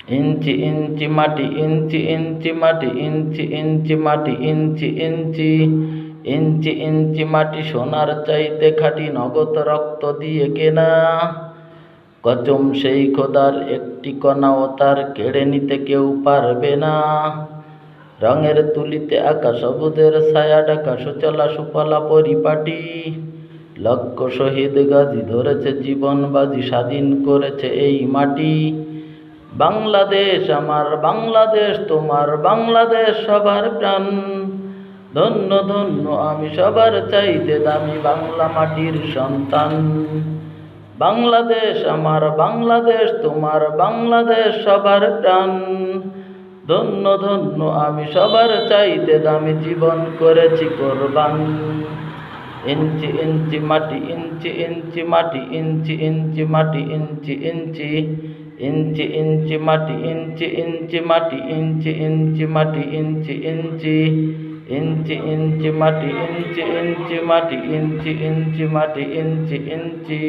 ইঞ্চি ইঞ্চি মাটি, ইঞ্চি ইঞ্চি মাটি, ইঞ্চি ইঞ্চি মাটি, ইঞ্চি ইঞ্চি ইঞ্চি ইঞ্চি মাটি সোনার চাইতে খাঁটি, নগদ রক্ত দিয়ে কেনা। কসম সেই খোদার, একটি কণাও তার কেড়ে নিতে কেউ পারবে না। রঙের তুলিতে আঁকা সবুজের ছায়া ঢাকা সুচলা সুফলা পরিপাটি। লক্ষ শহীদ গাজী ধরেছে জীবন বাজি, স্বাধীন করেছে এই মাটি। বাংলাদেশ আমার বাংলাদেশ, তোমার বাংলাদেশ সবার প্রাণ। ধন্য ধন্য আমি সবার চাইতে দামি বাংলা মাটির সন্তান। বাংলাদেশ আমার বাংলাদেশ, তোমার বাংলাদেশ সবার প্রাণ। ধন্য ধন্য আমি সবার চাইতে দামি, জীবন করেছি কোরবান। ইঞ্চি ইঞ্চি মাটি, ইঞ্চি ইঞ্চি মাটি, ইঞ্চি ইঞ্চি মাটি, ইঞ্চি ইঞ্চি ইঞ্চি ইঞ্চি মাটি, ইঞ্চি ইঞ্চি মাটি, ইঞ্চি ইঞ্চি মাটি, ইঞ্চি ইঞ্চি ইঞ্চি ইঞ্চি মাটি, ইঞ্চি ইঞ্চি মাটি, ইঞ্চি ইঞ্চি মাটি, ইঞ্চি ইঞ্চি।